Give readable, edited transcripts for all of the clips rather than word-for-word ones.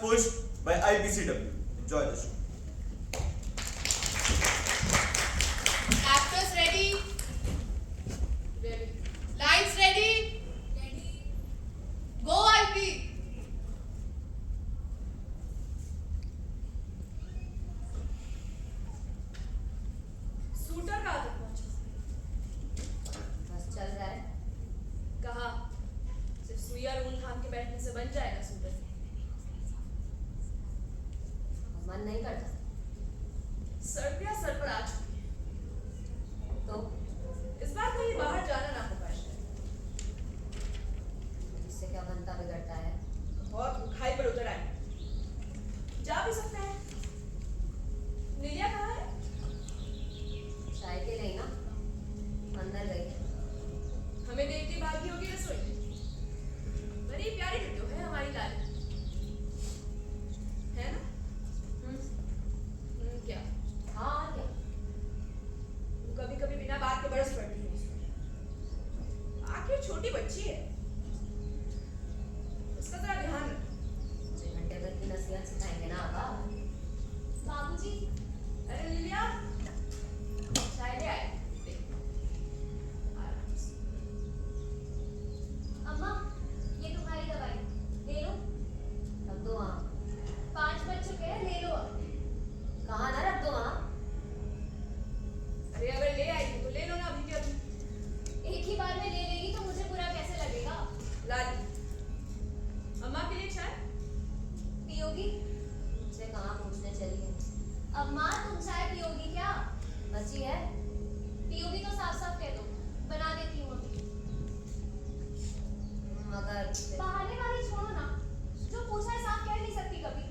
pushed by IPCW. Enjoy the show. Actors ready? Ready. Lights ready? Ready. Go IP. Shooter कहाँ तक पहुंचा? बस चल रहा है। कहा सिर्फ सुई और ऊन थाम के बैठने से बन जाएगा शूटर? मन नहीं करता सर्दियां सर पर आ चुकी है तो इस बार कहीं बाहर जाना ना हो पाए शायद। इससे क्या बनता बिगड़ता है। बहुत खाई पर उतर आए, जा भी सकते हैं। नीलिया कहाँ है? चाय के लिए ना अंदर गई है। हमें देख के भागी होगी रसोई। बड़ी प्यारी वीडियो है हमारी लाल, है ना? क्या? हाँ क्या? कभी कभी बिना बात के बरस पड़ती है उस पर। आखिर छोटी बच्ची है, उसका जरा ध्यान रख। घंटे भर की नसीहत सिखाएंगे ना आबा। बाबूजी, अरे लिलिया, चाय ले आए। आराम से। अम्मा, ये तुम्हारी दवाई ले लो। रख दो वहाँ। 5 बज चुके हैं, ले लो अब। कहाँ ना रख दो वहाँ। अरे अगर ले आई तो ले लो ना अभी के अभी। एक ही बार में ले लेगी तो मुझे बुरा कैसे लगेगा? लाली, अम्मा के लिए चाय पियोगी? मुझसे कहाँ पूछने चली है। अम्मा, तुम चाय पियोगी क्या? बची है। पियोगी तो साफ साफ कह दो, बना देती हूँ अभी। मगर बहाने वाली छोड़ो ना, जो पूछा है साफ कह नहीं सकती कभी।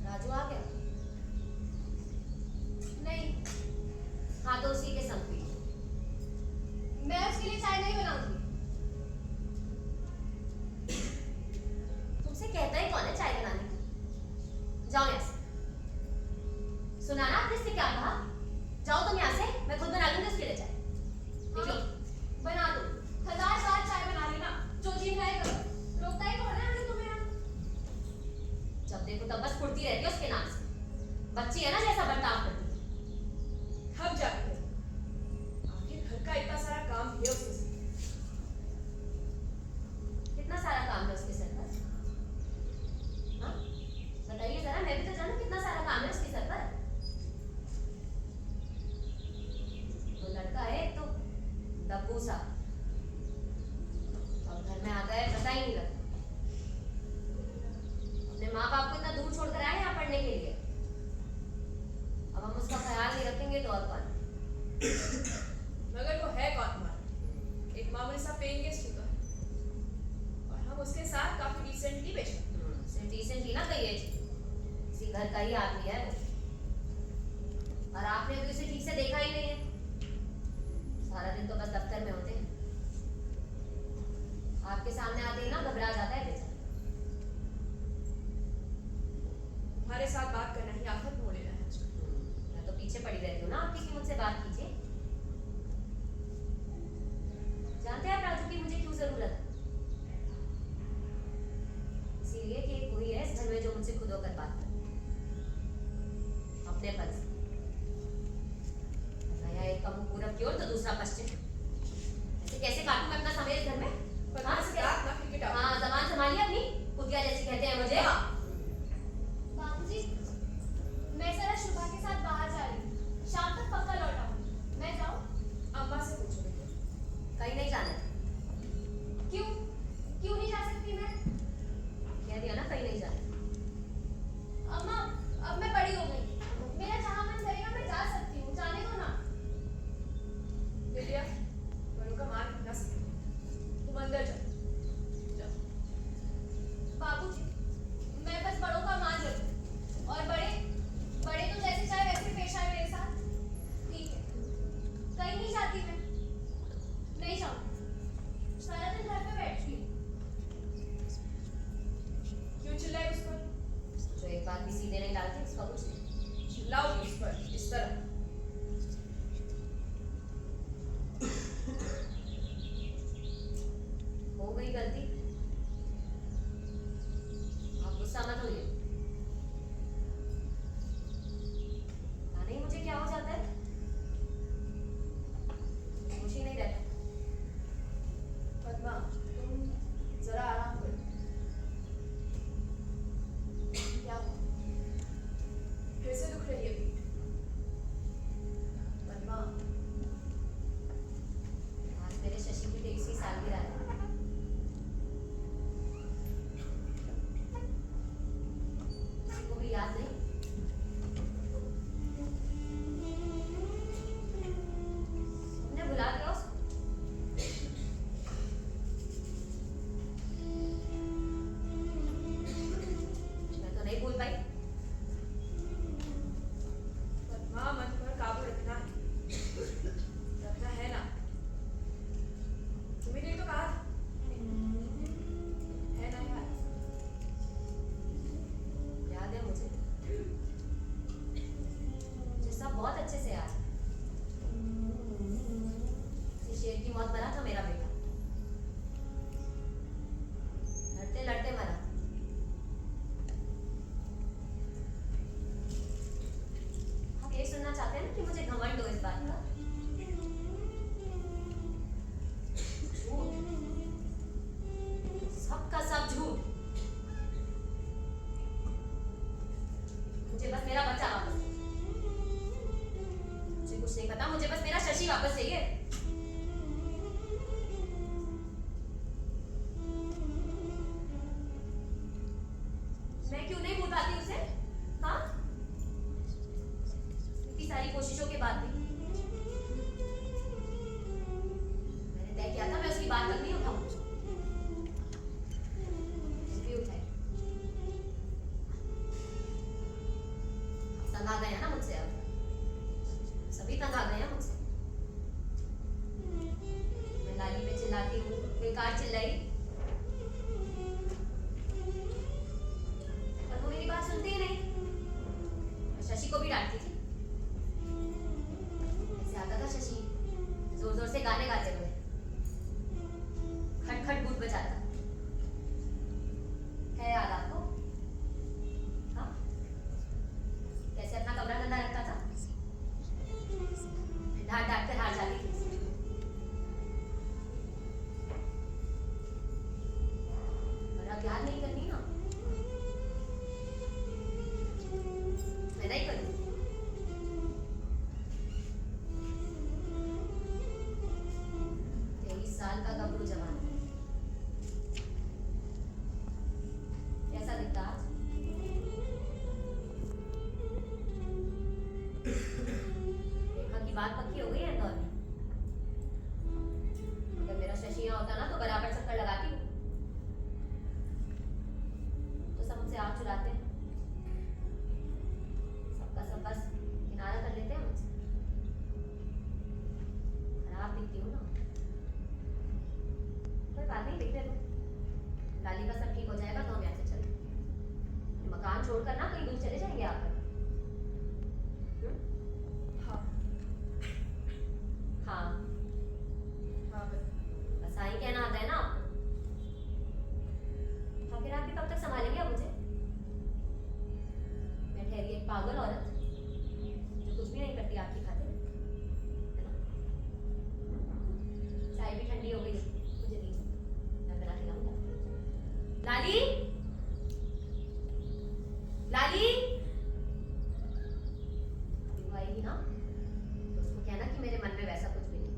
राजू आ गया? नहीं, हाँ तो उसी के संग पी। मैं उसके लिए चाय नहीं बनाऊंगी। तुमसे कहता ही कौन है चाय बनाने की? जाओ यहाँ से। सुना ना आपने इससे क्या कहा? जाओ तुम यहाँ से, मैं खुद बना लूंगी उसके लिए चाय। निकलो। बना दो, 1000 बार चाय बना लेना, जो जी है करो। रोकता ही कौन है हमने तुम्हें यहाँ? जब देखो तब बस फुर्ती रहती है उसके नाम से। बच्ची है ना जैसा बर्ताव करती है। हम जाते हैं। आखिर घर का इतना सारा काम भी है उसके साथ। कितना सारा काम है उसके सर पर? हाँ? बताइए जरा, मैं भी तो जानूं कितना सारा काम है उसके सर पर। वो लड़का है एक तो डब्बू सा, और घर में आता है पता ही नहीं लगता। अपने माँ बाप को इतना दूर छोड़कर आए यहाँ पढ़ने के लिए। अब हम उसका ख्याल नहीं रखेंगे तो और कौन? मगर वो है कौन हमारा? एक मामूली सा पेइंग गेस्ट ही तो है, और हम उसके साथ काफी डिसेंटली बेचते। सिर्फ डिसेंटली ना कहिए, किसी घर का ही आदमी है वो। और आपने भी उसे ठीक से देखा ही नहीं है। सारा दिन तो बस दफ्तर में होते हैं। आपके सामने आते ही ना घबरा जाता है बेचारा। तुम्हारे साथ बात करना ही आफत मोड़ लेना है आजकल। मैं तो पीछे पड़ी रहती हूँ ना आपकी कि मुझसे बात कीजिए। जानते हैं आप राजू की मुझे क्यों जरूरत है? इसीलिए कि एक वही है इस घर में जो मुझसे खुद होकर बात करे, अपने पन से। नया एक का मुंह पूरब की ओर तो दूसरा पश्चिम। ऐसे कैसे काटूं मैं अपना समय इस घर में? पर से रात ना क्रिकेट आओ। हाँ, जबान संभालिए अपनी। कुतिया जैसी कहते हैं मुझे। बाबूजी, मैं जरा शुभा के साथ बाहर जा रही हूँ, शाम तक पक्का लौट आऊंगी। मैं जाऊँ? अम्मा से पूछो बेटा। कहीं नहीं जाना है। क्यों? क्यों नहीं जा सकती मैं? कह दिया ना कहीं नहीं जाना। अम्मा, अब मैं बड़ी हो गई, मेरा जहाँ बात याद नहीं करनी ना, मैं नहीं करूँ। 23 साल का गबरू जवान कैसा दिखता आज? रेखा की बात पक्की हो गई है इंदौर में। अगर मेरा शशि यहाँ होता ना तो बराबर चक्कर लगाती हूँ। तो सब मुझसे आग चुराते हैं, सबका सब बस किनारा कर लेते हैं मुझसे। खराब दिखती हूँ ना, कोई बात नहीं, देखते दो। लाली का सब ठीक हो जाएगा तो हम यहाँ से चले। मकान छोड़कर ना कहीं दूर चले जाएंगे आप। हाँ हाँ हाँ बस हाँ ही कहना आता है ना आपको। आखिर आप भी कब तक संभालेंगे अब मुझे? मैं ठहरी एक पागल औरत जो कुछ भी नहीं करती आपकी खातिर, है ना? चाय भी ठंडी हो गई, मुझे दीजिए, मैं बना के लाऊंगा। लाली, लाली, अभी वो आएगी ना तो उसको कहना कि मेरे मन में वैसा कुछ भी नहीं।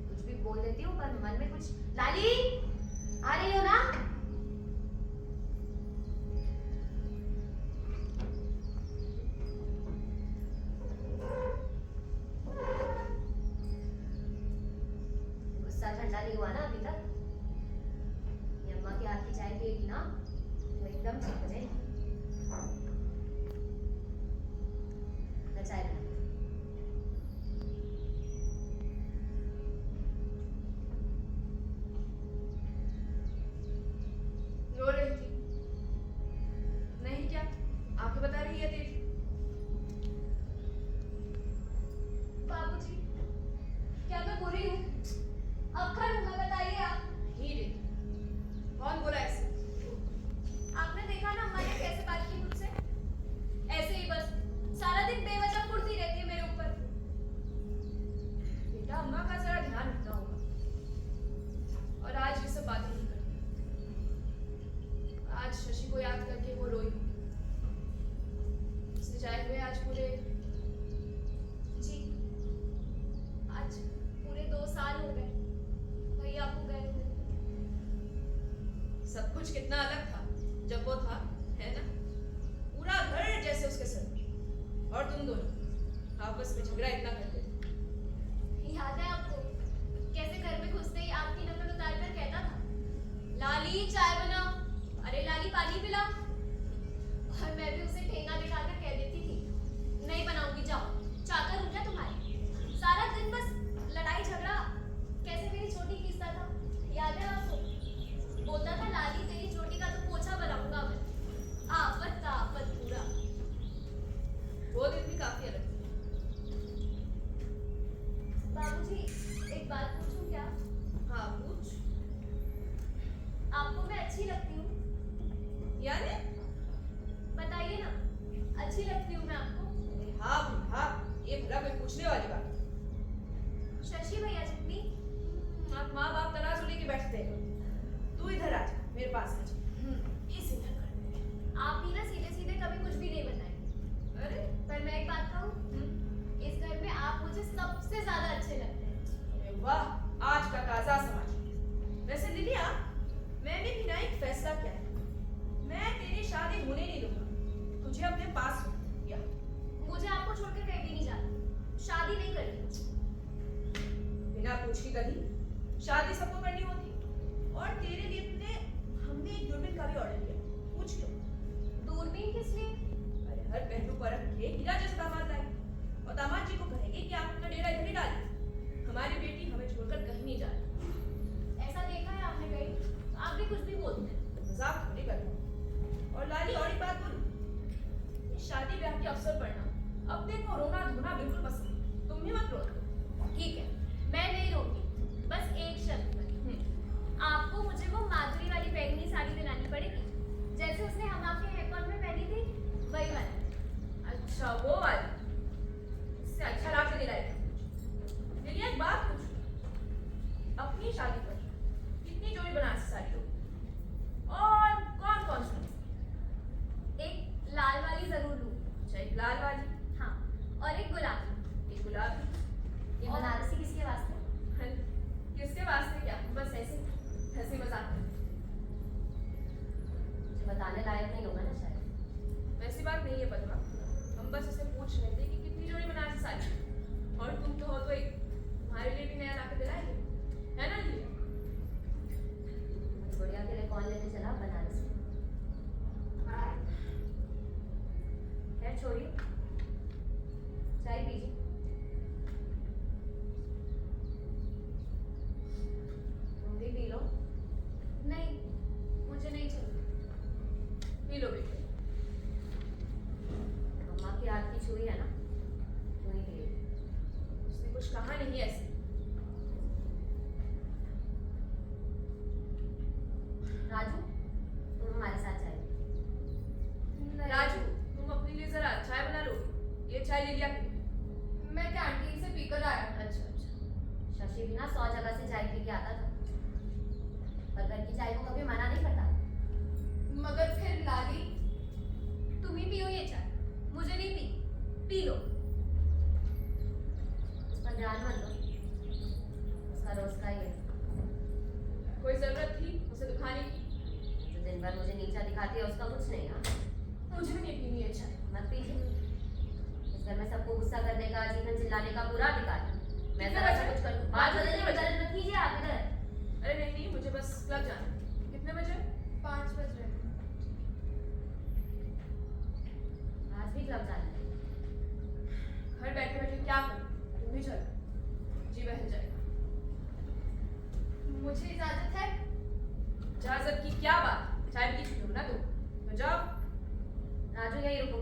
कुछ भी बोल देती हूँ पर मन में कुछ। लाली, आ रही हो ना? गुस्सा ठंडा नहीं हुआ ना अभी तक? ये अम्मा के हाथ की चाय पिएगी ना तो एकदम ठीक हो जाएगी। मैं चाय बना रो रही थी नहीं क्या? आंखें बता रही है तेरी। बाबूजी, क्या मैं बुरी हूँ? अब करूँगा, बताइए आप। ही रे, कौन बोला ऐसे? आपने देखा ना अम्मा ने कैसे बात की मुझसे? ऐसे ही बस सारा दिन बेवजह कुड़ती रहती है मेरे ऊपर। बेटा अम्मा का जरा ध्यान रखना होगा। और आज ये सब बातें नहीं करती। आज शशि को याद करके वो रोई। उसने जाए हुए आज पूरे जी, आज पूरे 2 साल हो गए भैया को गए हुए। सब कुछ कितना अलग था जब वो था, है ना? पूरा घर जैसे उसके सर पे। और तुम दोनों आपस में झगड़ा इतना करते थे। याद है आपको कैसे घर में घुसते ही आपकी नकल उतार कर कहता था, लाली चाय बना, अरे लाली पानी पिला। और मैं भी उसे ठेंगा दिखाकर कह देती थी, नहीं बनाऊंगी, जाओ, चाकर हूं क्या तुम्हारी? सारा दिन बस लड़ाई झगड़ा। कैसे मेरी चोटी खींचता था, याद है आपको? बोलता था लाली तेरी चोटी का तो पोछा बनाऊंगा मैं। आफत का आफत पूरा। वो दिन भी काफी अलग थे। बाबूजी, एक बात पूछूं क्या? हाँ पूछ। आपको मैं अच्छी लगती हूँ? यानी? बताइए ना, अच्छी लगती हूँ मैं आपको? अरे हाँ भाई हाँ, ये भला कोई पूछने वाली बात है? शशि भैया जितनी। आप माँ बाप तराजू लेके बैठते हैं। तू इधर आ जा, मेरे पास आ जा। इसी तरह कर। आप ही ना सीधे सीधे कभी कुछ भी नहीं बताए। अरे पर मैं एक बात कहूँ, इस घर में आप मुझे सबसे ज्यादा अच्छे लगते हैं। अरे वाह, आज का ताजा समाचार। वैसे लिलिया, मैंने भी ना एक फैसला किया है। मैं तेरी शादी होने नहीं दूंगा। तुझे अपने पास रखूंगी। मुझे आपको छोड़कर कहीं भी नहीं जाना। शादी नहीं करनी। बिना पूछी कहीं शादी सबको करनी होती। और तेरे लिए हमने एक दूरबीन का भी ऑर्डर किया। पूछ लो। दूरबीन किस लिए? अरे हर पहलू परख के हीरा जैसा दामाद लाए। और दामाद जी को कहेंगे कि आप अपना डेरा इधर ही डालिए। हमारी बेटी हमें छोड़कर कहीं नहीं जा रही। ऐसा देखा है आपने कहीं? आप भी कुछ भी बोलते हैं। मजाक थोड़ी कर रहा हूं। और लाली और एक बात बोलूं, इस शादी ब्याह के अवसर पर ना अपने को रोना धोना बिल्कुल पसंद है। तुम भी मत रो। ठीक है, मैं नहीं रोऊंगी, बस एक शर्त पर। आपको मुझे वो माधुरी वाली बैंगनी साड़ी दिलानी पड़ेगी, जैसे उसने हम आपके हेयरकट में पहनी थी, वही वाली। अच्छा वो वाली, इससे अच्छा लाके दिलाएगा। लिलिया एक बात पूछूं, अपनी शादी पर कितनी जोड़ी बना साड़ी लोग? कौन लेके चला बनारस से? खैर छोड़िए, चाय पीजिए। तुम भी पी लो। नहीं, मुझे नहीं चाहिए। पी लो बेटे। अम्मा की हाथ की छुई है ना, तुम ही पिए। उसने कुछ कहा नहीं ऐसे। राजू, तुम हमारे साथ चाय पियो। राजू, तुम अपने लिए जरा चाय बना लो। ये चाय ले लिया कि? मैं कैंटीन से पीकर आया। अच्छा अच्छा। शशि भी ना 100 जगह से चाय पी के आता था, पर घर की चाय को कभी मना नहीं करता। मगर फिर लाली, तुम ही पियो ये चाय, मुझे नहीं पी। P low. उस पर ध्यान मत दो, उसका रोज का ही है। कोई जरूरत थी उसे दुखाने की? जो दिन भर मुझे नीचा दिखाती है उसका कुछ नहीं। हाँ, मुझे नहीं पीनी है चाय। मत पीजिए। इस घर में सबको गुस्सा करने का, जीवन चिल्लाने का पूरा अधिकार है। मैं कितने जरा बजे? सा कुछ कर दूं। बात बदलने में गलत मत कीजिए आप इधर। अरे नहीं नहीं, मुझे बस क्लब जाना है। कितने बजे? 5 बज रहे हैं। आज भी क्लब जाना है? घर बैठे बैठे क्या करूं? तुम भी चलो, जी बहल जाएगा। मुझे इजाजत है? इजाजत की क्या बात? चाय पी चुकी हो ना तुम, तो जाओ। राजू यही रुको,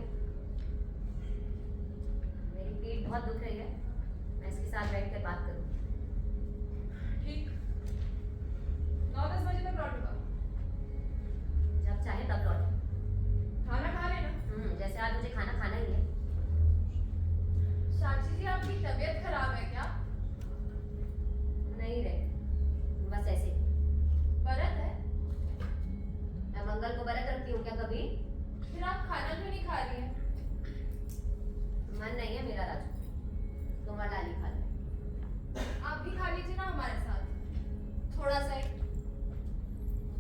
मेरी पीठ बहुत दुख रही है, मैं इसके साथ बैठ कर बात करूँ। ठीक, 9-10 बजे तक लौटूंगा। जब चाहे तब लौट। खाना खा लेना। जैसे आज मुझे खाना खाना ही है। चाची जी, आपकी तबीयत खराब है क्या? नहीं रे, बस ऐसे। व्रत है? मैं मंगल को व्रत रखती हूँ क्या कभी? फिर आप खाना क्यों नहीं खा रही हैं? मन नहीं है मेरा राजू, तुम और लाली खा लो। आप भी खा लीजिए ना हमारे साथ, थोड़ा सा ही।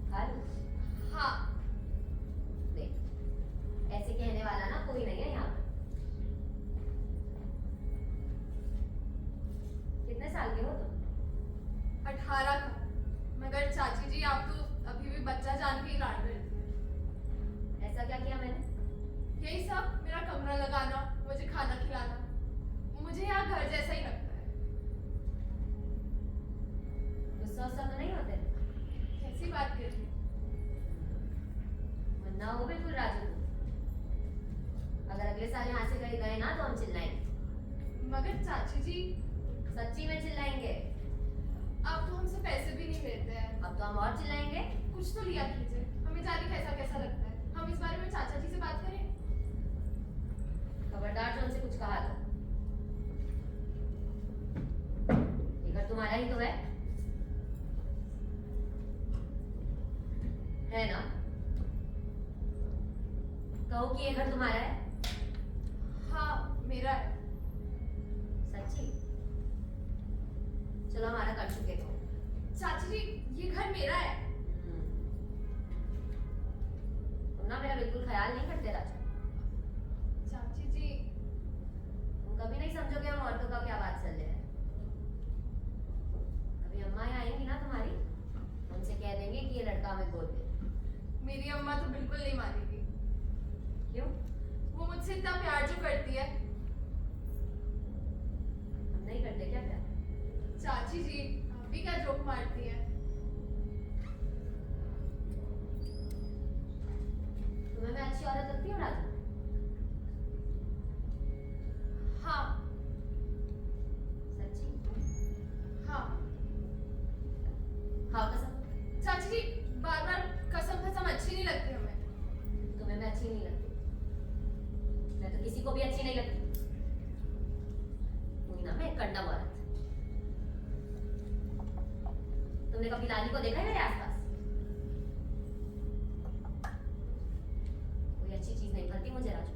खा लो। हाँ। देख, ऐसे कहने वाला ना कोई नहीं है यहाँ पर। कितने साल के हो तुम? 18 का। मगर चाची जी, आप तो अभी भी बच्चा जान के ही लाड करती हैं। ऐसा क्या किया मैंने? यही सब, मेरा कमरा लगाना, मुझे खाना खिलाना। मुझे यहाँ घर जैसा ही लगता है। गुस्सा वुस्सा तो नहीं होते? कैसी बात कर रही हैं? वरना हो बिल्कुल राजू तुम। अगर अगले साल यहाँ से कहीं गए ना तो हम चिल्लाएंगे। मगर चाची जी, सच्ची में चिल्लाएंगे। आप तो हमसे पैसे भी नहीं लेते हैं। अब तो हम और चिल्लाएंगे। कुछ तो लिया कीजिए, हमें जाने कैसा कैसा लगता है। हम इस बारे में चाचा जी से बात करें। खबरदार जो उनसे कुछ कहा तो। ये घर तुम्हारा ही तो है ना? कहो कि ये घर तुम्हारा है। हाँ, मेरा है। सच्ची? चलो हमारा कर चुके तो। चाची जी, ये घर मेरा है। तुम ना मेरा बिल्कुल ख्याल नहीं करते राजू। चाची जी, तुम कभी नहीं समझोगे हम औरतों का क्या बात चल रहा है। कभी अम्मा यहाँ आएंगी ना तुम्हारी, उनसे कह देंगे कि ये लड़का हमें गोद दे। मेरी अम्मा तो बिल्कुल नहीं मानेगी। क्यों? वो मुझसे इतना प्यार जो करती है। हम नहीं करते क्या प्यार? चाची जी, आप भी क्या जोक मारती हैं? तुम्हें मैं अच्छी औरत लगती हूँ राजू? हाँ। सच्ची? हाँ। खाओ कसम। चाची जी, बार बार कसम कसम अच्छी नहीं लगती हमें। तुम्हें मैं अच्छी नहीं लगती, मैं तो किसी को भी अच्छी नहीं लगती। हुई ना मैं एक कंडम औरत। तुमने कभी लाली को देखा है मेरे आसपास? कोई अच्छी चीज नहीं करती मुझे राजू।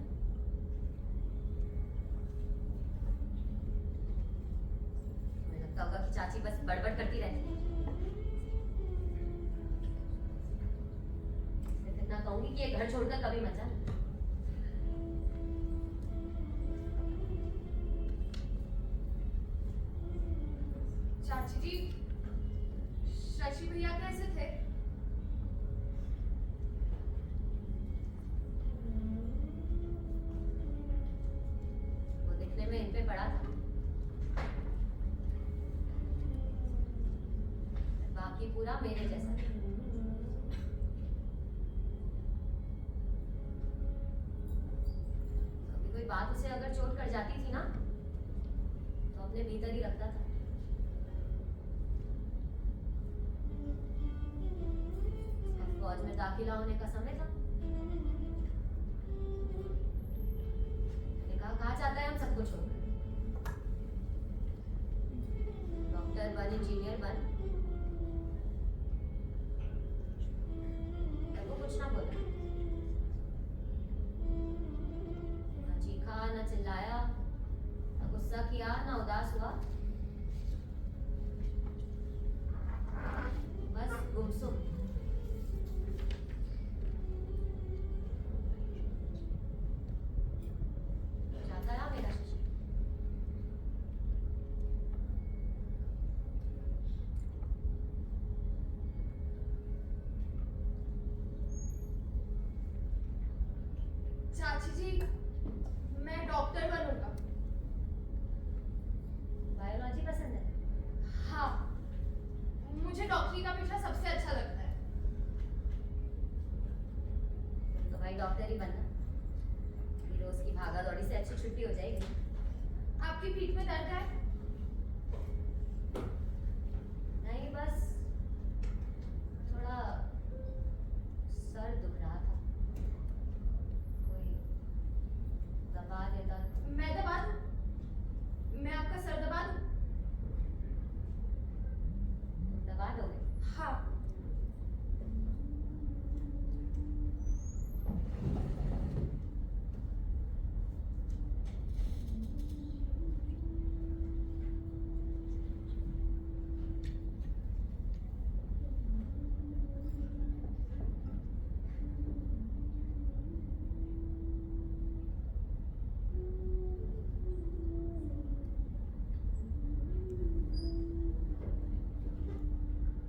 मुझे लगता होगा कि चाची बस बड़बड़ करती रहती है। सिर्फ इतना कहूंगी कि ये घर छोड़कर कभी मत जाना। चाची जी, शशि भैया कैसे थे? निकलेगा मेरे जैसा। कभी कोई बात उसे अगर चोट कर जाती थी ना तो अपने भीतर ही रखता था। उसका फौज में दाखिला होने का समय था। मैंने कहा चाहता है हम सबको छोड़कर, डॉक्टर बन, इंजीनियर बन। तब वो कुछ ना बोला, ना चीखा, ना चिल्लाया, ना गुस्सा किया, ना उदास हुआ, बस गुमसुम। जाता रहा मेरा शशि। चाची जी, मैं डॉक्टर बनूंगा। बायोलॉजी पसंद है? हाँ, मुझे डॉक्टरी का पेशा सबसे अच्छा लगता है। तो भाई डॉक्टर ही बनना। ये रोज की भागा दौड़ी से अच्छी छुट्टी हो जाएगी। आपकी पीठ में दर्द है? नहीं, बस थोड़ा सर दुख रहा था। कोई दबा देता तो। मैं दबा दूं? मैं आपका सर दबा दूं? तुम दबा दोगे? हाँ।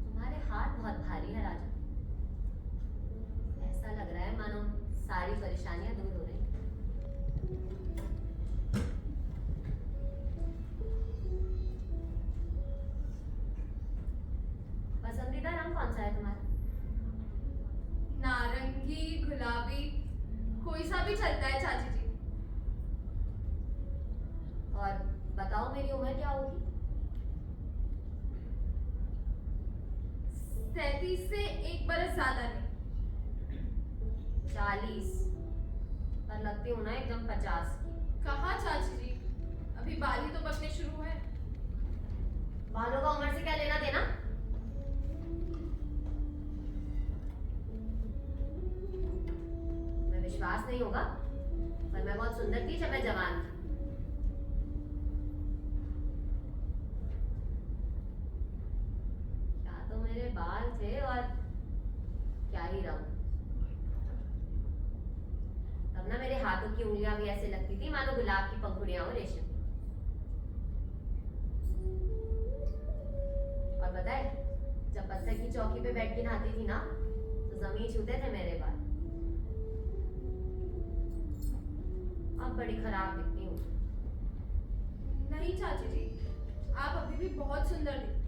तुम्हारे हाथ बहुत भारी है राजू। ऐसा लग रहा है मानो सारी परेशानियां दूर हो रही। पसंदीदा रंग कौन सा है तुम्हारा? नारंगी, गुलाबी, कोई सा भी चलता है चाची जी। और बताओ मेरी उम्र क्या होगी? 37 से 1 बरस ज्यादा नहीं। 40 पर लगती हूँ ना एकदम 50 की। कहाँ चाची जी, अभी बाल ही तो पकने शुरू हुए हैं। बालों का उम्र से क्या लेना देना? मैं विश्वास नहीं होगा पर मैं बहुत सुंदर थी जब मैं जवान थी। क्या तो मेरे बाल थे और क्या ही रंग। तब ना मेरे हाथों की उंगलियां भी ऐसे लगती थी मानो गुलाब की पंखुड़ियां हो रेशम। और पता है जब पत्थर की चौकी पे बैठ के नहाती थी ना तो जमीन छूते थे मेरे बाल। अब बड़ी खराब दिखती हूँ। नहीं चाची जी, आप अभी भी बहुत सुंदर दिखती।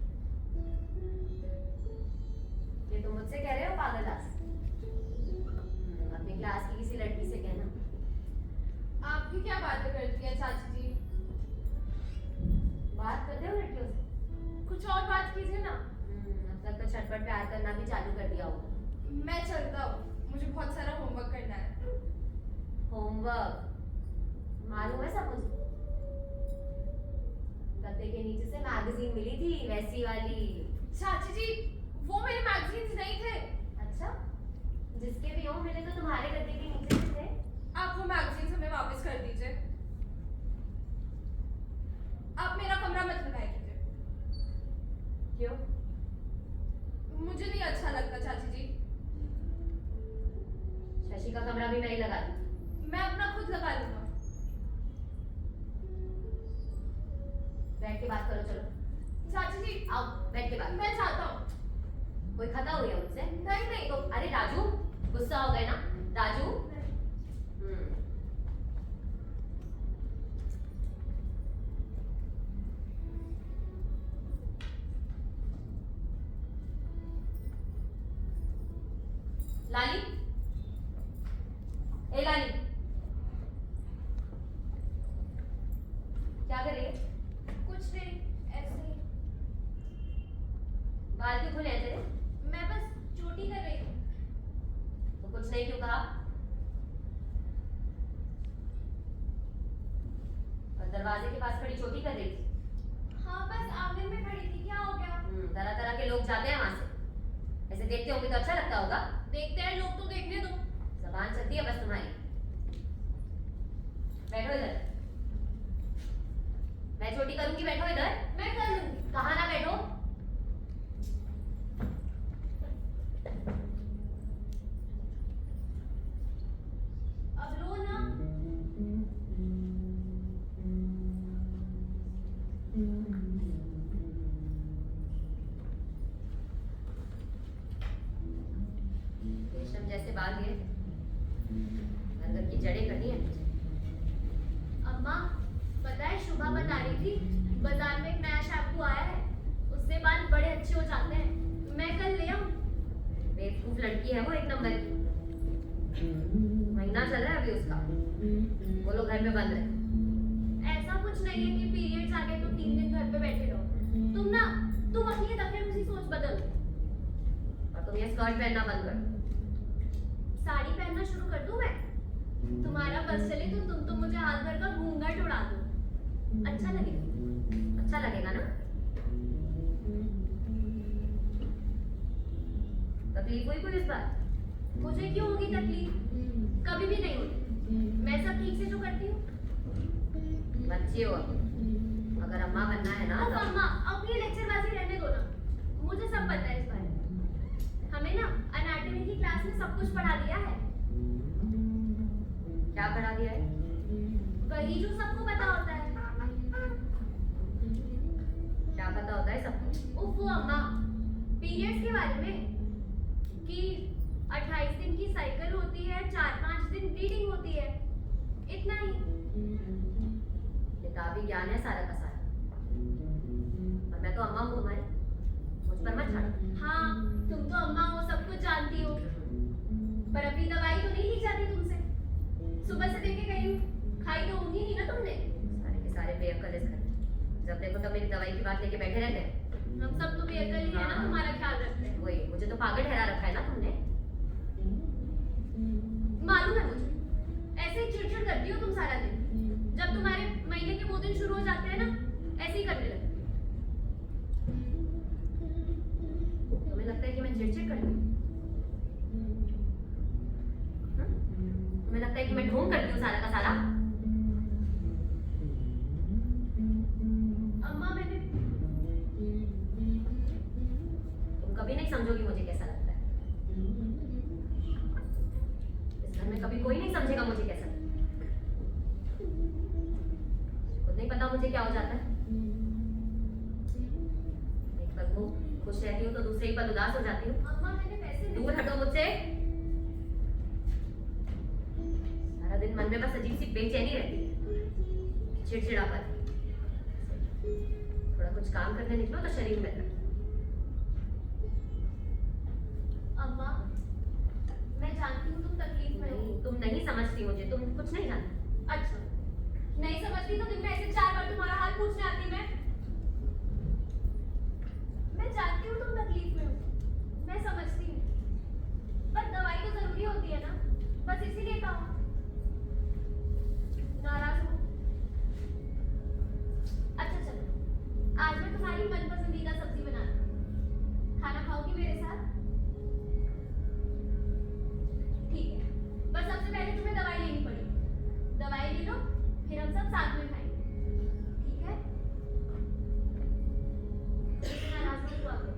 ये तुम मुझसे कह रहे हो पागलास? अपनी क्लास की किसी लड़की से कहना। आप भी क्या बातें करती हैं चाची जी? बात करते हो लड़कियों से? कुछ और बात कीजिए ना। अब तक तो छटपट प्यार करना भी चालू कर दिया होगा। मैं चलता हूँ, मुझे बहुत सारा होमवर्क करना है। होमवर्क मालूम है सब मुझे। गद्दे के नीचे से मैगजीन मिली थी वैसी वाली। चाची जी, वो मेरे मैगजीन्स नहीं थे। अच्छा, जिसके भी हो मिले तो तुम्हारे गद्दे के नीचे से थे। आप वो मैगजीन्स हमें वापस कर दीजिए। आप मेरा कमरा मत लगाए कीजिए। क्यों? मुझे नहीं अच्छा लगता चाची जी। शशि का कमरा भी मैं ही लगा दूं। मैं अपना खुद लगा लूंगा। बैठ के बात करो, चलो। चाची जी, आओ बैठ के बात। मैं चाहता हूँ। कोई खता हुई है मुझसे? नहीं नहीं। तो अरे राजू, गुस्सा हो गए ना राजू? लाली, ए लाली, क्या कर रही है? कुछ नहीं, ऐसे ही। बाल क्यों खुले हैं तेरे? मैं बस चोटी कर रही थी। तो कुछ नहीं क्यों कहा? और दरवाजे के पास खड़ी चोटी कर रही थी? हाँ, बस आंगन में खड़ी थी, क्या हो गया? तरह तरह के लोग जाते हैं वहां से, ऐसे देखते होंगे तो अच्छा लगता होगा। देखते हैं लोग, तो देखने दो। जबान चलती है बस तुम्हारी। बैठो इधर। मैं चोटी करूंगी, बैठो इधर। मैं कर लूंगी। कहाँ ना बैठो। अब लो ना। रेशम जैसे बाल गिरे, अंदर की जड़ें कटी हैं। अम्मा, पता है शुभा बता रही थी बाजार में एक नया शैम्पू आया है, उससे बाल बड़े अच्छे हो जाते हैं। मैं कल ले आऊं? बेवकूफ लड़की है वो, एक नंबर की। महीना चल रहा है अभी उसका, वो लोग घर में बंद रहे। ऐसा कुछ नहीं है कि पीरियड्स आ गए तो 3 दिन घर पे बैठे रहो। तुम अपनी दफे सोच बदलो। और तुम ये स्कर्ट पहनना बंद कर दो। साड़ी पहनना शुरू कर दूं मैं? तुम्हारा बस चले तो तुम तो मुझे हाथ भर का घूंघट उड़ा दो। अच्छा लगेगा? अच्छा लगेगा ना? तकलीफ हुई कोई इस बार? मुझे क्यों होगी तकलीफ? कभी भी नहीं होती। मैं सब ठीक से जो करती हूँ। बच्चे हो अभी, अगर अम्मा बनना है ना अब तो अम्मा, अपनी लेक्चरबाजी रहने दो ना। मुझे सब पता है इस बारे में। हमें ना एनाटॉमी की क्लास में सब कुछ पढ़ा दिया है। क्या पढ़ा दिया है? वही जो सबको पता होता है। क्या पता होता है सबको? उफ अम्मा, पीरियड्स के बारे में कि 28 दिन की साइकिल होती है, 4-5 दिन ब्लीडिंग होती है, इतना ही। किताबी ज्ञान है सारा का सारा, और मैं तो अम्मा हूँ तुम्हारी, मुझ पर मत छाड़ो। हाँ, तुम तो अम्मा हो, सब कुछ जानती हो, पर अपनी दवाई तो नहीं ली जाती तुमसे। सुबह से देखे गई हूँ, खाई तो होंगी नहीं ना तुमने। सारे के सारे बेअक्ल इस घर में। जब देखो तब मेरी दवाई की बात लेके बैठे रहते हैं। हम सब तो बेअक्ल ही है ना, तुम्हारा ख्याल रखते हैं। वही, मुझे तो पागल ठहरा रखा है ना तुमने। मालूम है मुझे, ऐसे ही चिड़चिड़ करती हो तुम सारा दिन। जब तुम्हारे महीने के वो दिन शुरू हो जाते हैं ना, ऐसे ही करने लगती हो। तुम्हें लगता है कि मैं चिड़चिड़ करती हूँ? तुम्हें लगता है कि मैं ढोंग करती हूँ सारा का सारा? अम्मा, मैंने तुम कभी नहीं समझोगी मुझे कैसा लगता है। इस घर में कभी कोई नहीं समझेगा मुझे कैसा लगता है। खुद नहीं पता मुझे क्या हो जाता है। एक पल को खुश रहती हूँ तो दूसरे ही पल उदास हो जाती हूँ। अम्मा, मैंने पैसे दूर हटो मुझसे। सारा दिन मन में बस अजीब सी बेचैनी रहती है, चिड़चिड़ापन। थोड़ा कुछ काम करने निकलो तो शरीर में दर्द। अम्मा, मैं जानती हूँ तुम तकलीफ में हो। नहीं, तुम नहीं समझती मुझे, तुम कुछ नहीं जानती। अच्छा, नहीं समझती तो दिन में ऐसे 4 बार तुम्हारा हाल पूछने आती मैं जानती हूँ तुम तकलीफ में हो, मैं समझती हूँ, पर दवाई तो जरूरी होती है ना, बस इसीलिए कहा। नाराज हो? अच्छा चलो, आज मैं तुम्हारी मनपसंदीदा सब्जी बनाती हूँ, खाना खाओगी मेरे साथ? ठीक है, पर सबसे पहले तुम्हें दवाई लेनी पड़ेगी। दवाई ले लो, फिर हम सब साथ में खाएंगे, ठीक है? नाराज मत हुआ करो।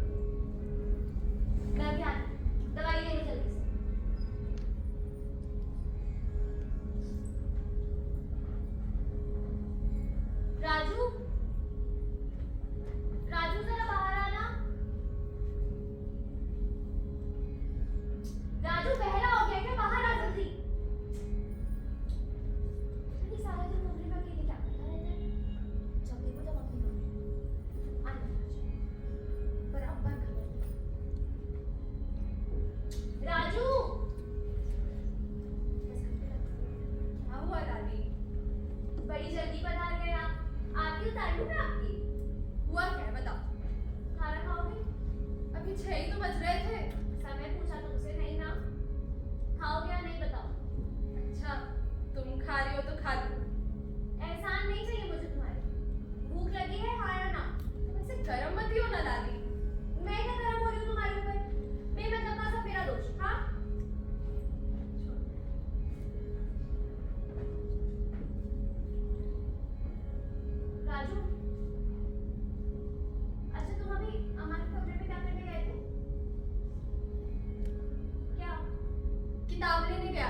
किताब लेने गया।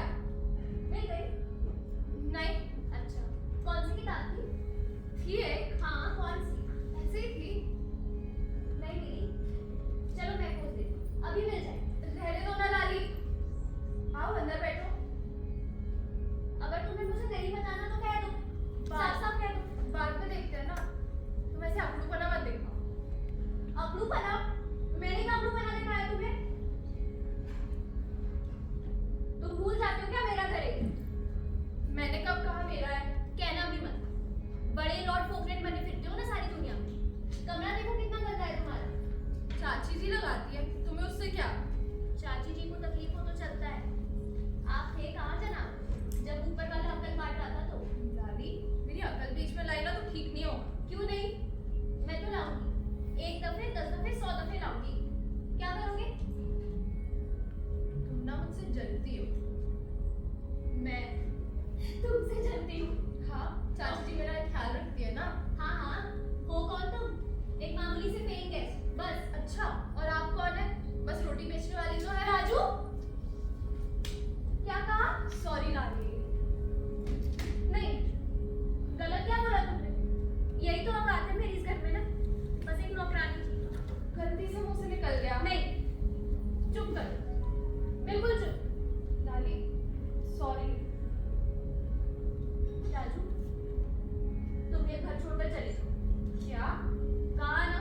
मिल गई? नहीं। अच्छा, कौन सी किताब थी एक? हाँ, कौन सी? ऐसे ही थी। नहीं मिली? चलो मैं खोज देती हूँ, अभी मिल जाए। रहने दो ना लाली, आओ अंदर बैठो। अगर तुम्हें मुझे नहीं बताना तो कह दो, साफ साफ कह दो। बाद में देखते हैं ना, तुम ऐसे अकड़ूपना मत दिखाओ। अकड़ूपना? मैंने कब अकड़ूपना दिखाया तुम्हें? तुम भूल जाते हो क्या मेरा घर है? मैंने कब कहा मेरा है? कहना भी मत। बड़े लॉर्ड फोकनेट बने फिरते हो ना सारी दुनिया में। कमरा देखो कितना गंदा है तुम्हारा। चाची जी लगाती है, तुम्हें उससे क्या? चाची जी को तकलीफ हो तो चलता है। आप थे कहाँ जनाब जब ऊपर वाला अकल बांट रहा था? तो लाली, मेरी अकल बीच में लाई ना तो ठीक नहीं होगा। क्यों नहीं? मैं तो लाऊंगी, 1 दफे 10 दफे 100 दफे लाऊंगी। क्या करोगे? तुम ना मुझसे जलती हो। मैं तुमसे जलती हूँ? हाँ, चाची जी मेरा ख्याल रखती है ना। हाँ हाँ, हो कौन तुम? एक मामूली से पेइंग गेस्ट बस। अच्छा, और आप कौन है? बस रोटी बेचने वाली तो है। राजू, क्या कहा? सॉरी लाली। नहीं, गलत क्या बोला तुमने? यही तो औकात है मेरी इस घर में ना, बस एक नौकरानी थी। गलती से मुंह से निकल गया। नहीं, चुप कर, बिल्कुल चुप। लाली, सॉरी। राजू, तुम ये घर छोड़कर चले जाओ। क्या? कहा ना,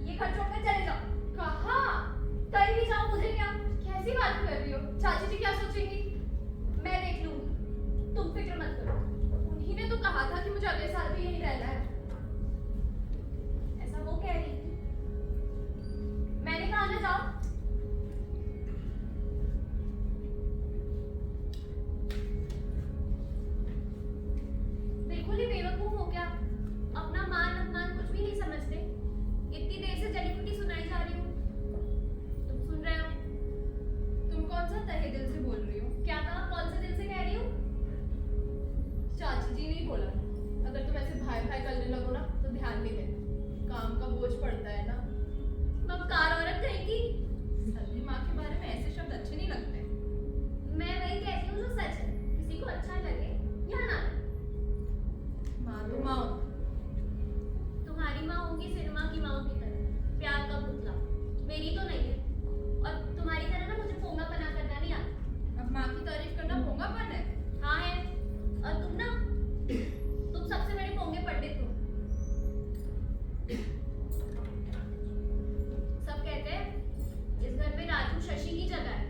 ये घर छोड़कर चले जाओ। कहा? कहीं भी जाओ, मुझे क्या? कैसी बात कर रही हो? चाची जी क्या सोचेंगी? मैं देख लूंगी, तुम फिक्र मत करो। उन्हीं ने तो कहा था कि मुझे अगले साल भी यहीं रहना है। ऐसा वो कह रही थी, मैंने कहा ना जाओ। बिल्कुल ही बेवकूफ हो क्या? अपना मान अपमान कुछ भी नहीं समझते। इतनी देर से जड़ी बूटी सुनाई जा रही हूँ, तुम सुन रहे हो? तुम कौन सा तहे दिल से बोल रही हो? क्या कहा? कौन से दिल से कह रही हो? चाची जी ने बोला, अगर तुम ऐसे भाई भाई करने लगो ना तो ध्यान नहीं देना, काम का बोझ पड़ता है ना। मक्कार औरत कहेगी। सभी माँ के बारे में ऐसे शब्द अच्छे नहीं लगते। मैं वही कहती हूँ जो सच है, किसी को अच्छा लगे या ना लगे। माँ तो माँ हो। तुम्हारी माँ होगी सिनेमा की माँ की तरह, प्यार का पुतला। मेरी तो नहीं है, और तुम्हारी तरह ना मुझे पोंगापना करना नहीं आता। अब माँ की तारीफ करना पोंगापन है? हाँ है, और तुम ना, तुम सबसे बड़े पोंगे पंडित हो। सब कहते हैं इस घर में राजू शशि की जगह है,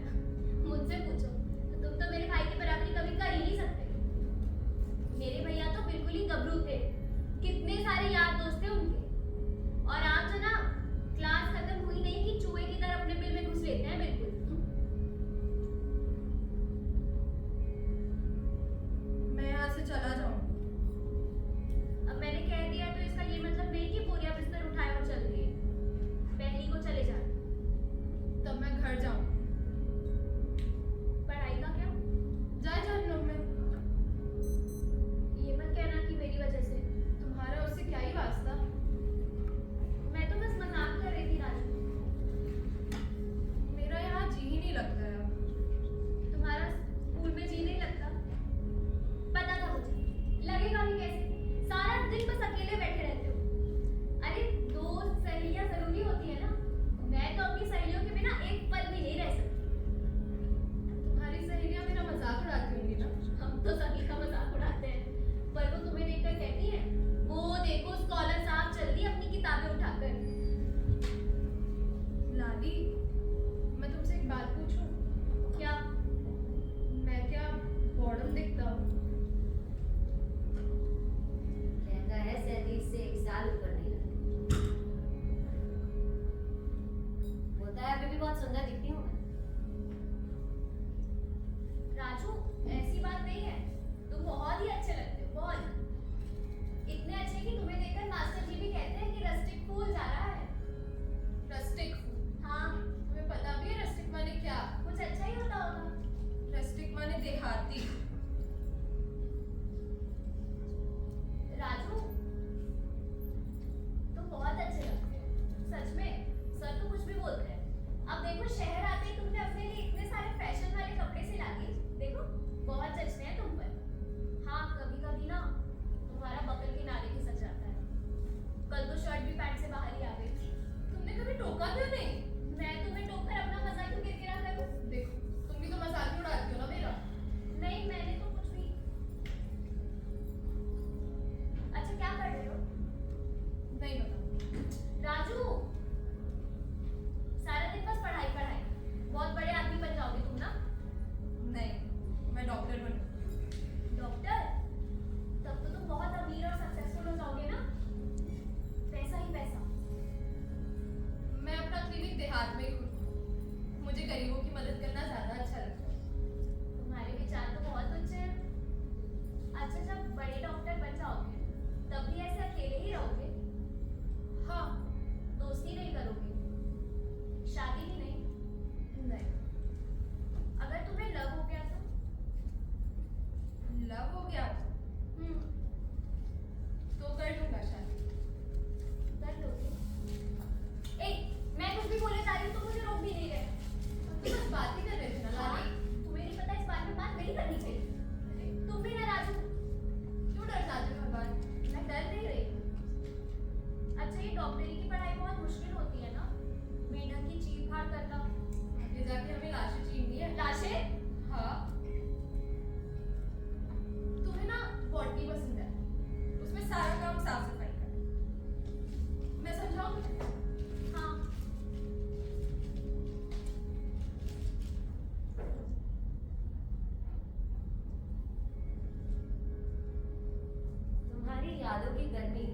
यादों की गर्मी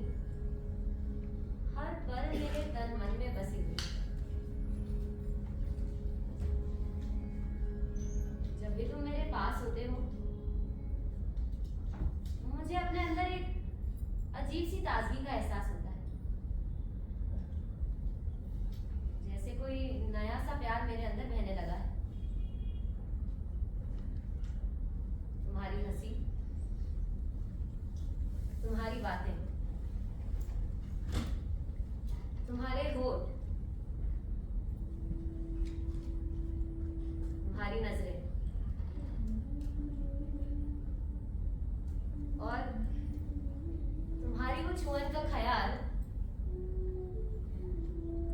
हर पल मेरे तन मन में बसी हुई है। जब भी तुम मेरे पास होते हो मुझे अपने अंदर एक अजीब सी ताजगी का एहसास होता है, जैसे कोई नया सा प्यार मेरे अंदर बहने लगा है। तुम्हारी हंसी, तुम्हारी बातें, तुम्हारे होठ, तुम्हारी नजरें और तुम्हारी वो छुअन का ख्याल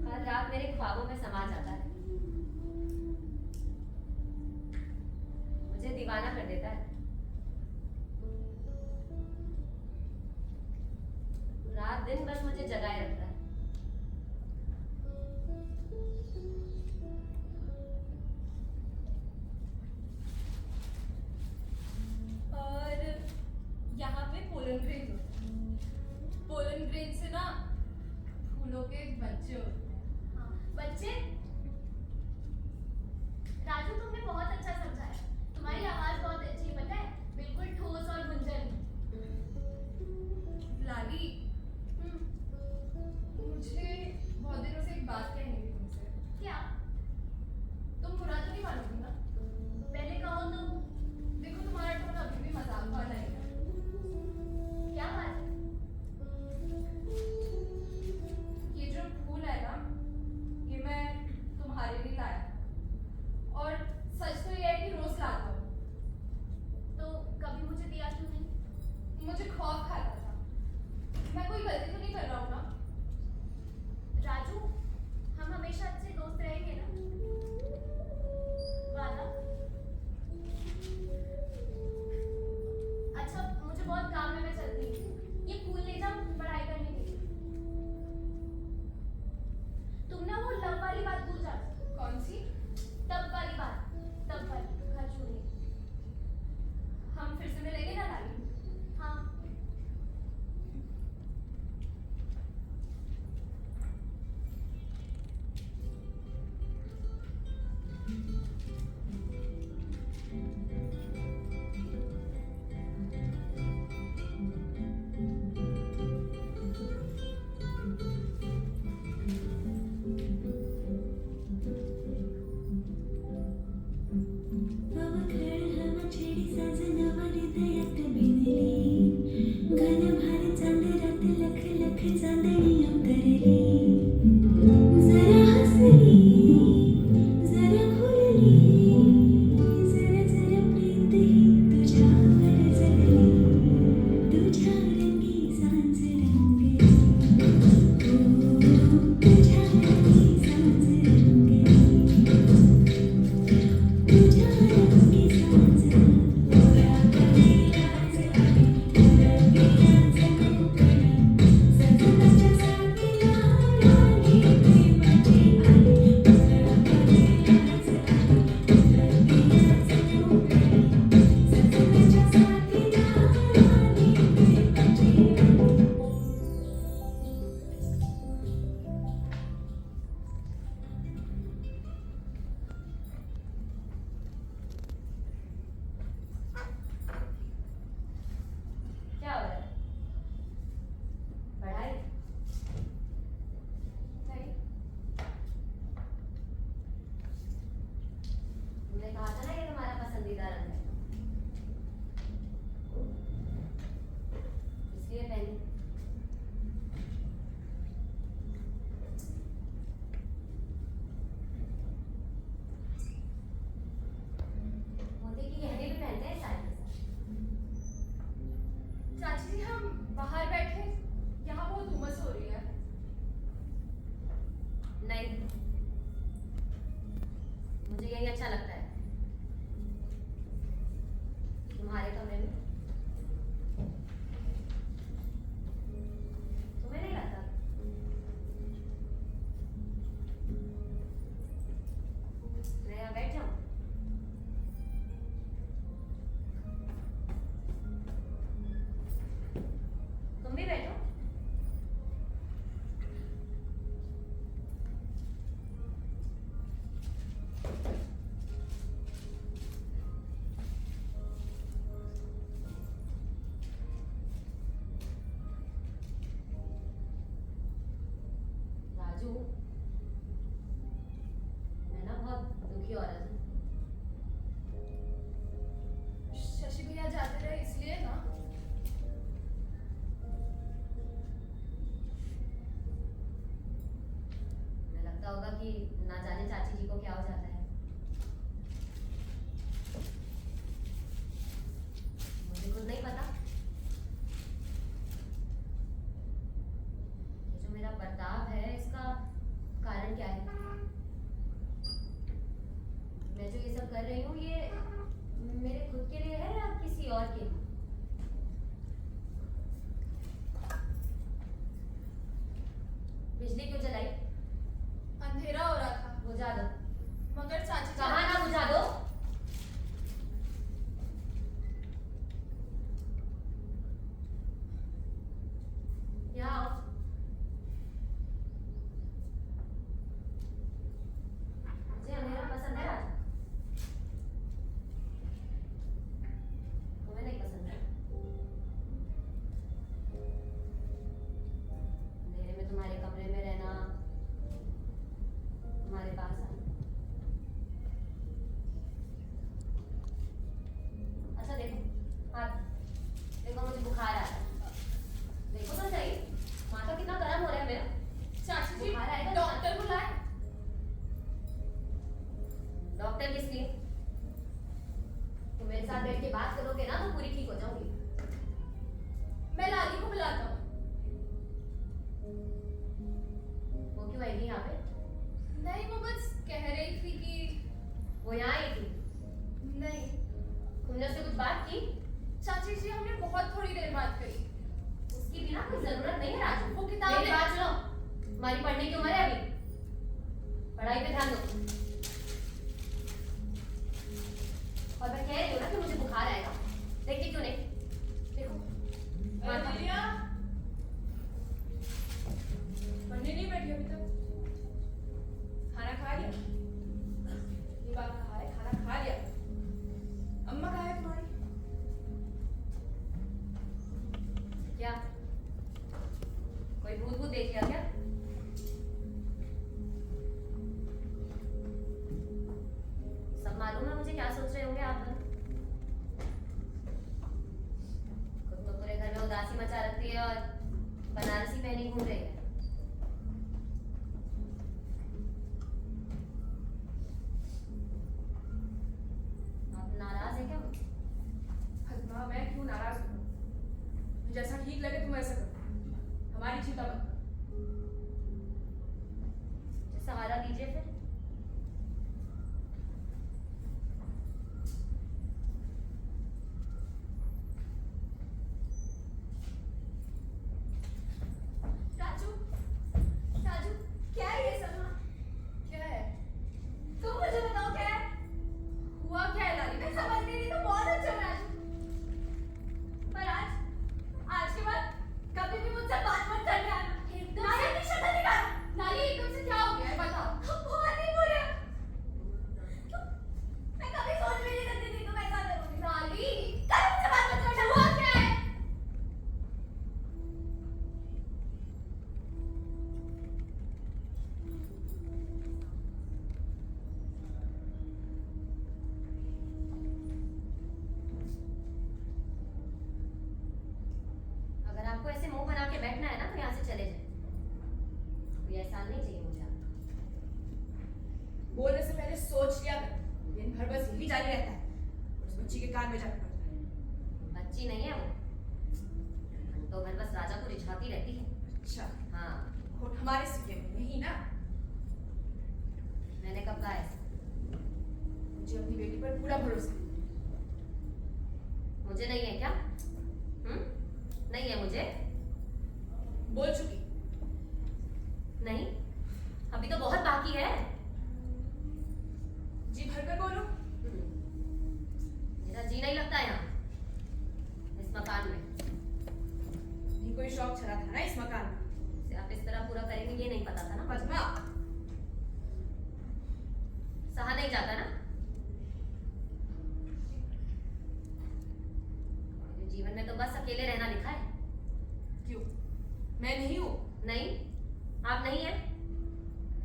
हर रात मेरे ख्वाबों में समा जाता है, मुझे दीवाना कर देता है। रात दिन बस मुझे जगाए रखता है। और यहाँ पे पोलन ग्रेन होते हैं। पोलन ग्रेन से ना फूलों के बच्चे होते हैं। हाँ, बच्चे। राजू तुमने बहुत अच्छा समझाया। तुम्हारी आवाज बहुत अच्छी है, पता है, बिल्कुल ठोस और गुंजन। लाली, मुझे बहुत दिनों से एक बात कहनी थी तुमसे। क्या? तुम बुरा तो नहीं मानोगी ना? पहले कहो तुम। देखो तुम्हारा टोन अभी भी मजाक वाला ही है। क्या बात है? ये जो फूल है ना, ये मैं तुम्हारे लिए लाया था। और सच तो ये है कि रोज लाता हूँ। तो कभी मुझे दिया क्यों नहीं? मुझे खौफ खाता था। मैं कोई गलती तो नहीं कर रहा हूँ ना? राजू, हम हमेशा अच्छे दोस्त रहेंगे ना? वादा? अच्छा, मुझे बहुत काम है, मैं चलती हूँ। ये फूल ले जाओ पढ़ाई करने के लिए। तुम ना वो लव वाली बात भूल जाओ। कौन सी? तब वाली बात, तब वाली घर छोड़ने। हम फिर से मिलेंगे ना लाली? हाँ। Thank you. बैठ के बात करोगे ना तो पूरी ठीक हो जाऊंगी। मैं लाली को बुलाता हूँ। वो क्यों आएगी यहाँ पे? नहीं, वो बस कह रही थी कि वो यहाँ आई थी? नहीं तुमने उससे कुछ बात की? चाची जी, हमने बहुत थोड़ी देर बात करी। उसकी भी ना कोई जरूरत नहीं है राजू। वो किताब मेरी बात सुनो, तुम्हारी पढ़ने की उम्र है अभी, पढ़ाई पे ध्यान दो। और मैं कह रही हूँ ना कि मुझे बुखार आएगा, देखती क्यों नहीं? देखो लिया पढ़ने नहीं बैठी अभी तक? खाना खा लिया? ये बात कहा है, खाना खा लिया? अम्मा कहाँ है तुम्हारी? क्या कोई भूत भूत देख लिया क्या? सब मालूम है मुझे क्या सोच रहे होंगे आप लोग। खुद तो पूरे घर में उदासी मचा रखती है और बनारसी पहनी घूम रही है। आप नाराज है क्या मुझसे? पद्मा, मैं क्यों नाराज हूँ? जैसा ठीक लगे तुम ऐसा करो, हमारी चिंता मत करो। सहारा दीजिए फिर। राजू, राजू, क्या है ये सब? क्या है? तुम मुझे बताओ क्या है? हुआ क्या है लाली? मैं समझती नहीं तो बहुत अच्छा है राजू। पर आज के बाद कभी भी मुझसे बात मत करने आना। एकदम से अपनी शक्ल दिखा। लाली, एकदम से क्या हो गया है बताओ। बहुत ही बुरे हो। मैं कभी सोच भी नहीं सकती थी तुम ऐसा करोगी। लाली, कल मुझसे बात मत करना। हुआ क्या है? अगर आपको ऐसे मुंह बना के बैठना है ना तो यहाँ से चले जाए। कोई एहसान नहीं चाहिए मुझे आपका। बोलने से पहले सोच लिया कर। दिन भर बस यही जारी रहता है और उस बच्ची के कान में जाकर पड़ता है। बच्ची नहीं है वो, तो भर बस राजा को रिझाती रहती है। अच्छा, हाँ, खोट हमारे सिक्के में नहीं ना? मैंने कब कहा ऐसा? मुझे अपनी बेटी पर पूरा भरोसा है। मुझे नहीं है क्या? नहीं है मुझे? बोल चुकी। नहीं, अभी तो बहुत बाकी है। जी भरकर बोलो। मेरा जी नहीं लगता यहाँ इस मकान में। नहीं कोई शौक चला था ना इस मकान में? इसे आप इस तरह पूरा करेंगे ये नहीं पता था ना। पद्मा, सहा नहीं जाता ना। मेरे जीवन में तो बस अकेले रहना लिखा है। क्यों? मैं नहीं हूँ? नहीं, आप नहीं है।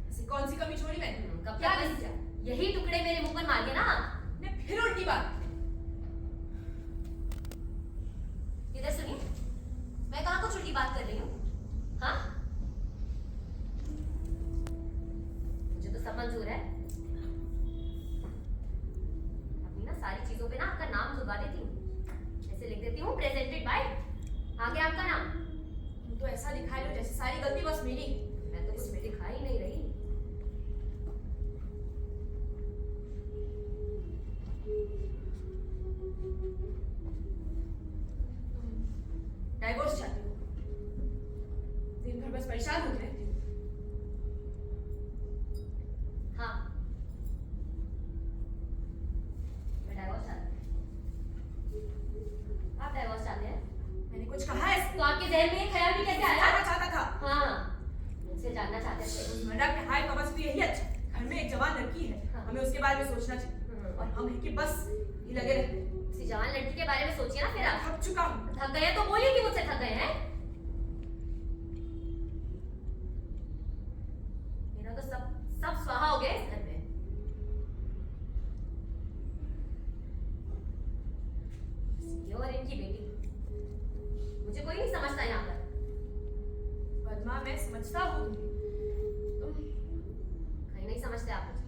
ऐसी कौन सी कमी छोड़ी मैंने? कब क्या तक नहीं किया? यही टुकड़े मेरे मुंह पर मार के ना। ने फिर उल्टी बात। इधर सुनिए, मैं कहाँ कुछ उल्टी बात कर रही हूँ? हाँ, मुझे तो सब मंजूर है। अपनी ना सारी चीजों पे ना आपका नाम जुड़वा देती हूँ। ऐसे लिख देती हूँ, प्रेजेंटेड बाय, आगे आपका नाम। तुम तो ऐसा लिखा लो जैसे सारी गलती बस मेरी। मैं तो कुछ दिखा ही नहीं रही। डाइवोर्स चाहती हो? दिन भर बस परेशान होती रहती हो। हाँ, मैं डाइवोर्स चाहती हूँ। आप डाइवोर्स चाहते हैं? मैंने कुछ कहा है? तो आपके जहन में ये ख्याल भी कैसे आया? जानना चाहता था। हाँ, मुझसे जानना चाहते थे। मर्डा के हाय कवच भी यही अच्छा है। घर में एक जवान लड़की है, हाँ। हमें उसके बारे में सोचना चाहिए। और हम है कि बस ये लगे रहते हैं। किसी जवान लड़की के बारे में सोचिए ना फिर आप। थक चुका हूँ। थक गए तो बोलिए कि मुझसे थक गए हैं। मेरा तो सब स्वाहा हो गया इस घर में। ये और इनकी बेटी, मुझे कोई नहीं समझता यहाँ पर। पद्मा, मैं समझता हूँ तुम कहीं नहीं समझते आप मुझे।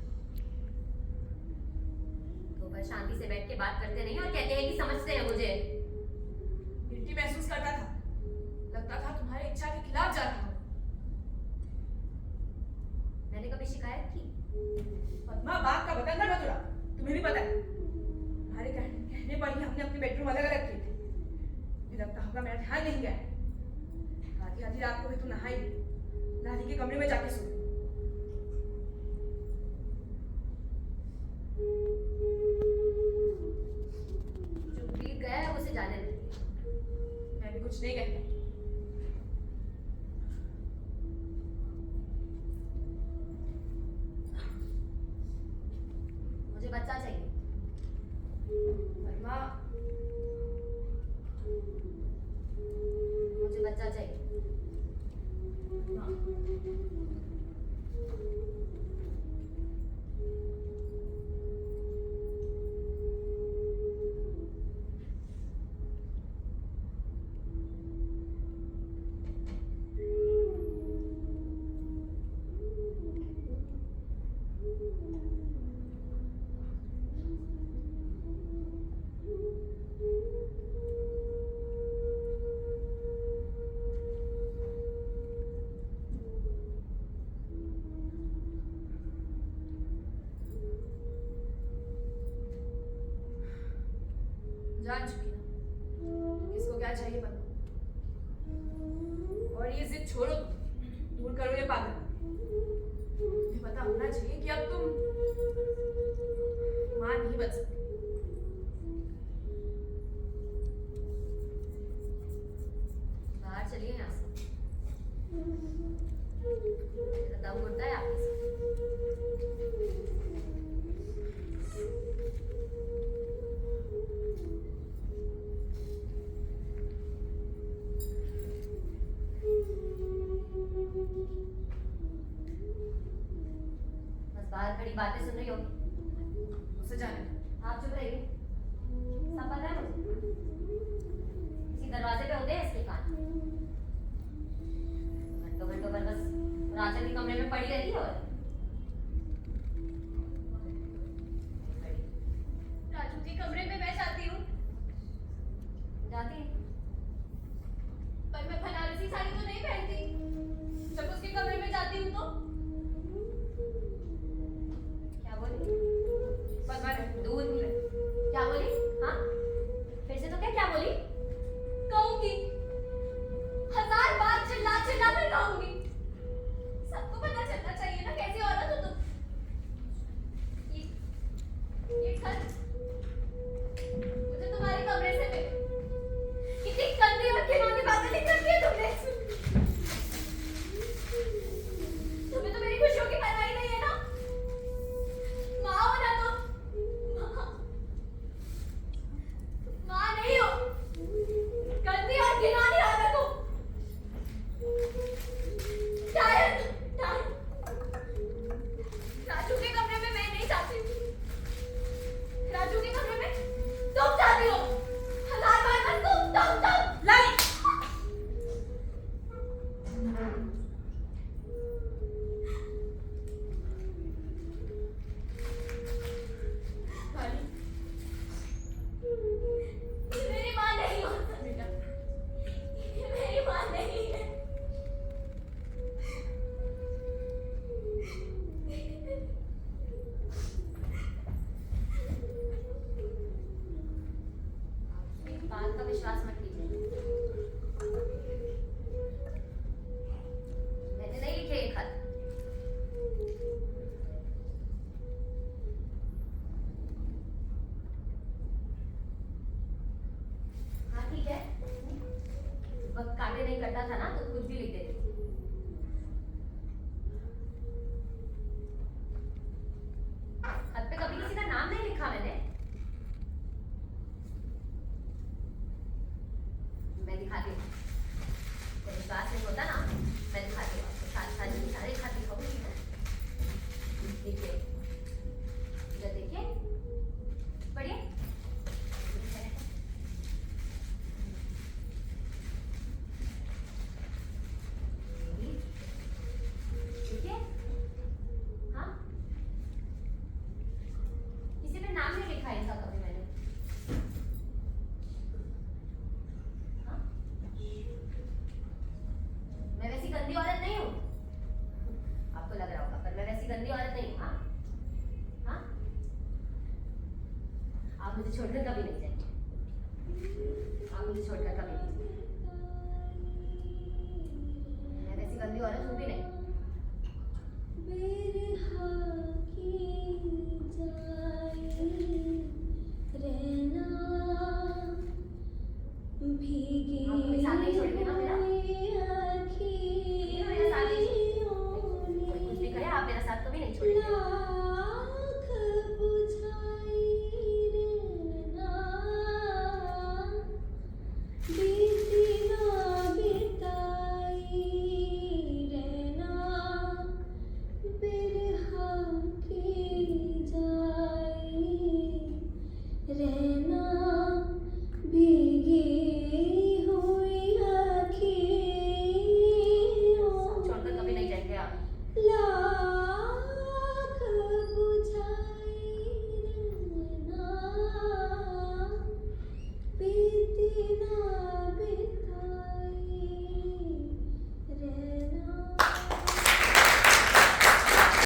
2 वर्ष शांति से बैठ के बात करते नहीं और कहते हैं कि समझते हैं मुझे। गिल्टी महसूस करता था, लगता था तुम्हारी इच्छा के खिलाफ जा रहा हूँ। मैंने कभी शिकायत की? पद्मा, बाप का बतंगा मत उड़ा, तुम्हें भी पता है तुम्हारे कहने पर ही हमने अपने बेडरूम अलग अलग किए थे। मुझे लगता होगा मेरा ध्यान नहीं गया। आधी आधी रात को भी तुम नहाई लाली के कमरे में जाके सो। जो बीत गया है उसे जाने दो। मैं भी कुछ नहीं कहता। मुझे बच्चा चाहिए। पद्मा, मुझे बच्चा चाहिए। जान चुकी ना किसको क्या चाहिए पता। और ये जिद छोड़ो, दूर करो ये पागल। मुझे पता होना चाहिए कि अब तुम मां नहीं बच सकती। बाहर चलिए यहाँ से। मेरा दम घुटता है आपके साथ। बस बाहर खड़ी बातें सुन रही होगी। उसे जाने दो। आप चुप रहिए। सब पता है मुझे। इसी दरवाजे पे होते हैं इसके कान। घंटों घंटों पर बस राजा के कमरे में पड़ी रहती है। और राजू के कमरे में मैं जाती हूँ, जाती है। पर मैं बनारसी साड़ी तो नहीं पहनती। जब उसके कमरे में जाती हूँ तो क्या बोली? पद्मा रहे। दूध में क्या बोली? हाँ, फिर से तो क्या क्या बोली? कहूंगी, 1000 बार चिल्ला चिल्ला कर कहूंगी। सबको पता चलना चाहिए ना कैसी औरत हो तुम। ये घर मुझे तुम्हारे कमरे से मिले। कितनी गंदी और घिनौनी बातें लिख रखी है तुमने। तुम्हें तो मेरी खुशियों की परवाह नहीं है ना। माँ हो ना तुम। माँ नहीं हो, गंदी और घिनौनी औरत हो। शायद राजू के कमरे में मैं नहीं जाती। राजू के कमरे में तुम जाती हो। 1000 बार बस तुम। लाई, वाली, ये मेरी माँ नहीं हो सकती। ये मेरी माँ नहीं है। मेरी बात का विश्वास मत कीजिए। मैंने नहीं लिखे ये खत। हाँ ठीक है, वक्त काटे नहीं करता था ना तो कुछ भी लिख देती। खत पे कभी किसी का नाम नहीं लिखा मैंने। मैं दिखाती हूँ। तो विश्वास नहीं होता ना, मैं दिखाती हूँ आपको। सारे सारे खत दिखाऊंगी। देखिए, इधर देखिए, पढ़िए। देखिए, हाँ, किसी ने नाम नहीं लिखा है इनका। आप मुझे छोड़कर कभी नहीं जाएंगे, आप मुझे छोड़कर कभी नहीं जाएंगे। मैं वैसी गंदी औरत हूँ भी नहीं। आप कभी साथ नहीं छोड़ेंगे ना मेरा? मेरा साथ नहीं छोड़ेंगे। कोई कुछ भी करे, आप मेरा साथ कभी नहीं छोड़ेंगे। रहना भी